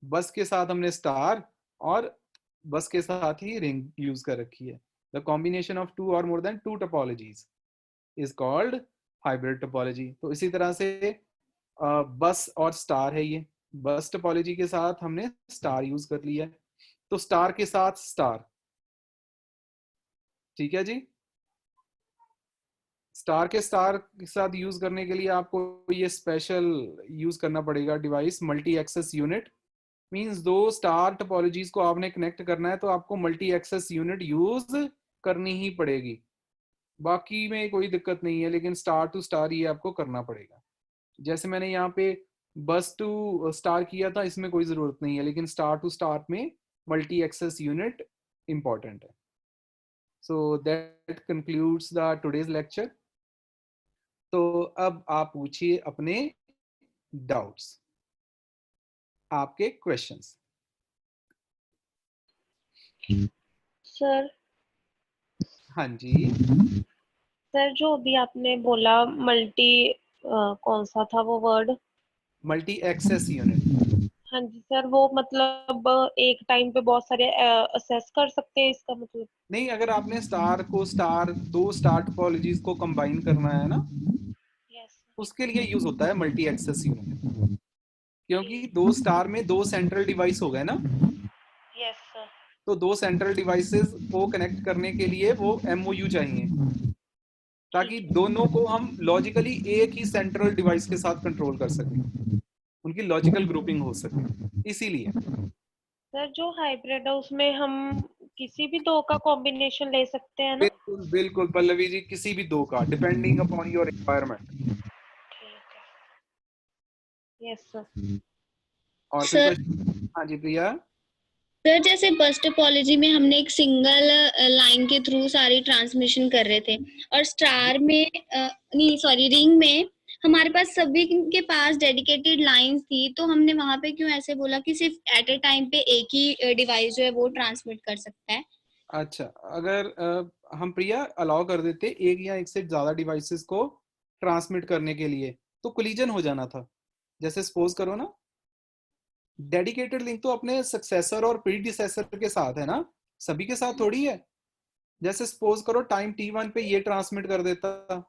बस के साथ हमने स्टार, और बस के साथ ही रिंग यूज कर रखी है। द कॉम्बिनेशन ऑफ टू और more than two topologies is called hybrid topology. तो इसी तरह से बस और स्टार है, ये बस टोपोलॉजी के साथ हमने स्टार यूज कर लिया है। तो स्टार के साथ स्टार, ठीक है जी। स्टार के साथ यूज करने के लिए आपको ये स्पेशल यूज करना पड़ेगा device, multi access unit. Means दो स्टार टोपोलॉजीज को आपने कनेक्ट करना है तो आपको मल्टी एक्सेस यूनिट यूज करनी ही पड़ेगी। बाकी में कोई दिक्कत नहीं है, लेकिन स्टार टू स्टार ये आपको करना पड़ेगा। जैसे मैंने यहाँ पे बस टू स्टार किया था, इसमें कोई जरूरत नहीं है, लेकिन स्टार टू स्टार में मल्टी एक्सेस यूनिट इंपॉर्टेंट है। So that concludes the today's lecture. तो अब आप पूछिए अपने डाउट्स, आपके क्वेश्चंस। सर हाँ जी। सर जो अभी आपने बोला मल्टी, कौन सा था वो वर्ड? Multi access unit. हाँ जी सर, वो मतलब एक टाइम पे बहुत सारे असेस कर सकते हैं, इसका मतलब? नहीं, अगर आपने स्टार को दो स्टार टोपोलॉजीज को कंबाइन करना है ना, यस। उसके लिए यूज होता है मल्टी एक्सेस यूनिट। क्योंकि ठीक। दो स्टार में दो सेंट्रल डिवाइस हो गए ना, यस सर। तो दो सेंट्रल डिवाइसेस को कनेक्ट करने के लिए वो एमओयू चाहिए, ताकि ठीक है। दोनों को हम लॉजिकली एक ही सेंट्रल डिवाइस के साथ कंट्रोल कर सकें, उनकी लॉजिकल ग्रुपिंग हो सके, इसीलिए। सर जो हाइब्रिड है उसमें हम किसी भी दो का कॉम्बिनेशन ले सकते हैं ना? बिल्कुल बिल्कुल पल्लवी जी, किसी भी दो का, डिपेंडिंग अपॉन योर रिक्वायरमेंट। ठीक है। Yes sir. और कोई सर क्वेश्चन? हाँ जी प्रिया। सर जैसे बस टोपोलॉजी में हमने एक सिंगल लाइन के थ्रू सारी ट्रांसमिशन कर रहे थे, और स्टार में नहीं सॉरी रिंग में हमारे पास सभी के पास डेडिकेटेड लाइंस थी, तो हमने वहां पे क्यों ऐसे बोला कि सिर्फ एट ए टाइम पे एक ही डिवाइस जो है वो ट्रांसमिट कर सकता है? अच्छा, अगर हम प्रिया अलाउ कर देते एक या एक से ज्यादा डिवाइसेस को ट्रांसमिट करने के लिए, तो कोलिजन हो जाना था। जैसे सपोज करो ना, डेडिकेटेड लिंक तो अपने सक्सेसर और प्रीडिसेसर के साथ है ना, सभी के साथ थोड़ी है। जैसे सपोज करो टाइम t1 पे ये ट्रांसमिट कर देता,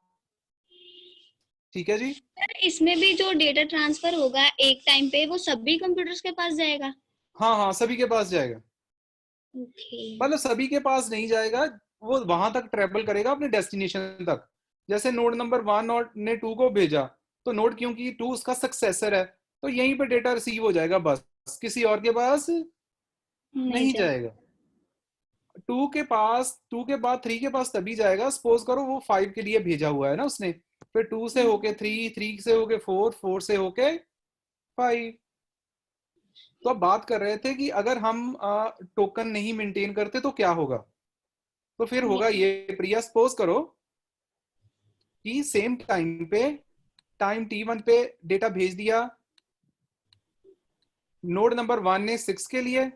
ठीक है जी। सर इसमें भी जो डेटा ट्रांसफर होगा एक टाइम पे वो सभी कंप्यूटर्स के पास जाएगा? हाँ हाँ, सभी के पास जाएगा। ओके। मतलब सभी के पास नहीं जाएगा, वो वहां तक ट्रेवल करेगा अपने डेस्टिनेशन तक। जैसे नोड नंबर 1 और ने 2 को भेजा, तो नोड क्योंकि 2 उसका सक्सेसर है, तो यहीं पे डेटा रिसीव हो जाएगा, बस किसी और के पास नहीं नहीं जाएगा। जाएगा। 2 के पास, 2 के बाद 3 के पास तभी जाएगा, सपोज करो वो 5 के लिए भेजा हुआ है ना उसने, फिर 2 से होके 3, 3 से होके 4, 4 से होके 5। तो अब बात कर रहे थे कि अगर हम टोकन नहीं मेंटेन करते तो क्या होगा। तो फिर होगा ये प्रिया, सपोज करो कि सेम टाइम पे, टाइम t1 पे डेटा भेज दिया नोड नंबर 1 ने 6 के लिए,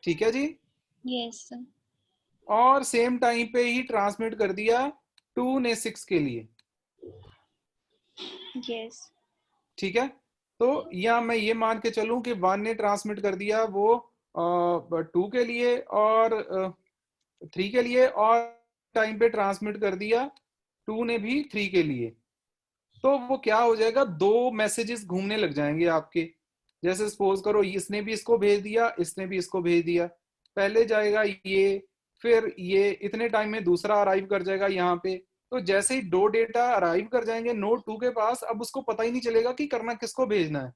ठीक है जी। Yes sir. और सेम टाइम पे ही ट्रांसमिट कर दिया 2 ने 6 के लिए, यस। ठीक है। तो या मैं ये मान के चलूं कि 1 ने ट्रांसमिट कर दिया वो 2 के लिए और 3 के लिए, और टाइम पे ट्रांसमिट कर दिया 2 ने भी 3 के लिए। तो वो क्या हो जाएगा, दो मैसेजेस घूमने लग जाएंगे आपके। जैसे सपोज करो इसने भी इसको भेज दिया, इसने भी इसको भेज दिया, पहले जाएगा ये, फिर ये इतने टाइम में दूसरा अराइव कर जाएगा यहाँ पे। तो जैसे ही दो डेटा अराइव कर जाएंगे नोड 2 के पास, अब उसको पता ही नहीं चलेगा कि करना किसको भेजना है,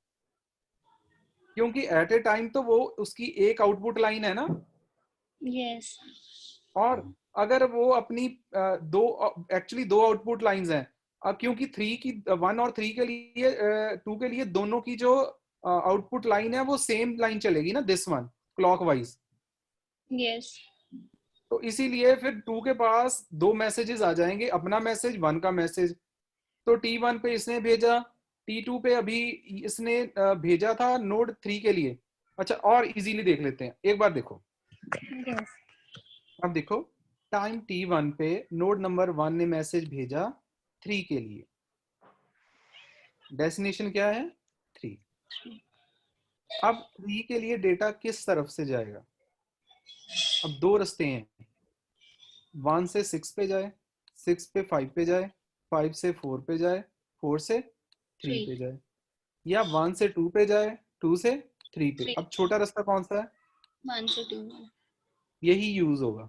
क्योंकि एट ए टाइम तो वो उसकी एक आउटपुट लाइन है ना। यस। और अगर वो अपनी दो, एक्चुअली दो आउटपुट लाइंस हैं, अब क्योंकि 1 और 3 के लिए 2 के लिए दोनों की जो आउटपुट लाइन है वो सेम लाइन चलेगी ना, दिस वन क्लॉकवाइज। यस। तो इसीलिए फिर 2 के पास 2 मैसेजेस आ जाएंगे, अपना मैसेज, 1 का मैसेज। तो T1 पे इसने भेजा, T2 पे अभी इसने भेजा था नोड 3 के लिए। अच्छा, और इजीली देख लेते हैं, एक बार देखो। यस। अब देखो, टाइम T1 पे नोड नंबर 1 ने मैसेज भेजा 3 के लिए। डेस्टिनेशन क्या है? 3। अब 3 के लिए डेटा किस तरफ से जाएगा? अब 2 रास्ते हैं, 1 से 6 पे जाए, 6 पे 5 पे जाए, 5 से 4 पे जाए, 4 से 3 पे 3। जाए, या 1 से 2 पे जाए, 2 से 3 पे। 3। अब छोटा रास्ता कौन सा है? 1 से 2। यही यूज होगा।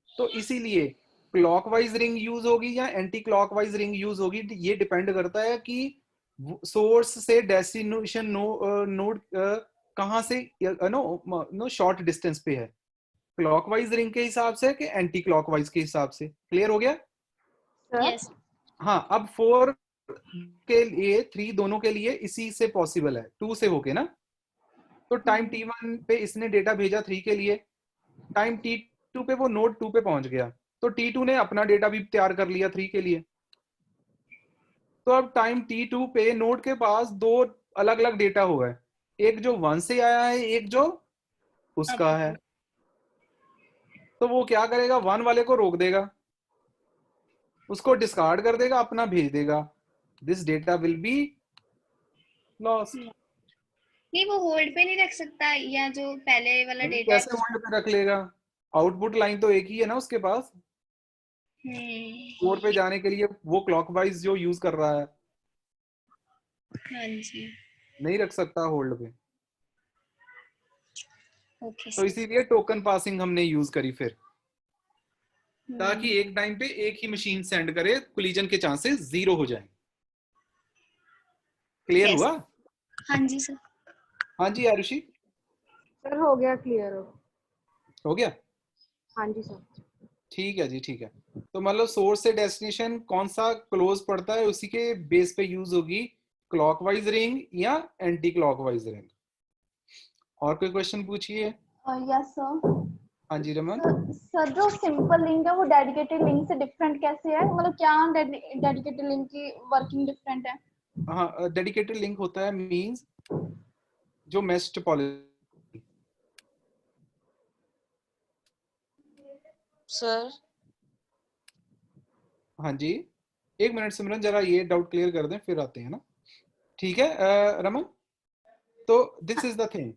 तो इसीलिए क्लॉकवाइज रिंग यूज होगी या एंटी क्लॉकवाइज रिंग यूज होगी, ये डिपेंड करता है कि सोर्स से डेस्टिनेशन नोड कहाँ से नो शॉर्ट डिस्टेंस पे है, क्लॉकवाइज रिंग के हिसाब से कि एंटी क्लॉकवाइज के हिसाब से। क्लियर हो गया? यस। हाँ, अब 4 के लिए 3 दोनों के लिए इसी से पॉसिबल है, 2 से होके ना। तो टाइम T1 पे इसने डेटा भेजा 3 के लिए, टाइम T2 पे वो नोड 2 पे पहुंच गया, तो T2 ने अपना डेटा भी तैयार कर लिया 3 के लिए। तो अब टाइम T2 पे नोड के पास 2 अलग अलग डेटा हो गए, एक जो 1 से आया है, एक जो उसका है। तो वो क्या करेगा, 1 वाले को रोक देगा, उसको डिस्कार्ड कर देगा, अपना भेज देगा। This data will be lost. नहीं, वो होल्ड पे नहीं रख सकता, या जो पहले वाला डेटा है कैसे होल्ड पे रख लेगा? आउटपुट लाइन तो एक ही है ना उसके पास, 4 पे जाने के लिए वो क्लॉकवाइज जो यूज कर रहा है, हाँ जी। नहीं रख सकता होल्ड पे। ओके तो सर। इसीलिए टोकन पासिंग हमने यूज करी फिर, ताकि एक टाइम पे एक ही मशीन सेंड करे, कोलिजन के चांसेस 0 हो जाए। Clear yes. हुआ? हाँ जी सर। हाँ जी आरुषि, सर हो गया क्लियर हो गया? हाँ जी सर। ठीक है जी, ठीक है। तो मतलब सोर्स से डेस्टिनेशन कौन सा क्लोज पड़ता है, उसी के बेस पे यूज होगी क्लॉकवाइज रिंग या एंटी क्लॉकवाइज रिंग। और कोई क्वेश्चन पूछिए। Yes sir. हाँ जी रमन। सर जो सिंपल लिंक है वो डेडिकेटेड लिंक से डिफरेंट कैसे है, मतलब क्या डेडिकेटेड लिंक की वर्किंग डिफरेंट है? हाँ, डेडिकेटेड लिंक होता है मींस जो मेश टोपोलॉजी। सर हाँ जी, एक मिनट सिमरन, जरा ये डाउट क्लियर कर दें फिर आते हैं ना। ठीक है रमन, तो दिस इज द थिंग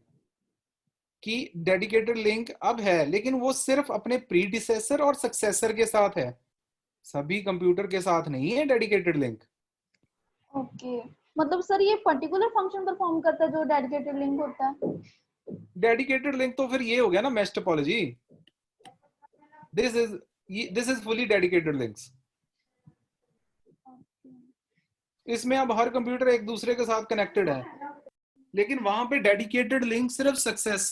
कि डेडिकेटेड लिंक अब है, लेकिन वो सिर्फ अपने प्रीडिसेसर और सक्सेसर के साथ है, सभी कंप्यूटर के साथ नहीं है डेडिकेटेड लिंक। ओके, मतलब सर ये पर्टिकुलर फंक्शन परफॉर्म करता है जो डेडिकेटेड लिंक होता है? डेडिकेटेड लिंक तो फिर ये हो गया ना mesh topology. This is this is fully dedicated links. इसमें अब हर कंप्यूटर एक दूसरे के साथ कनेक्टेड है, लेकिन वहां पे डेडिकेटेड लिंक सिर्फ सक्सेस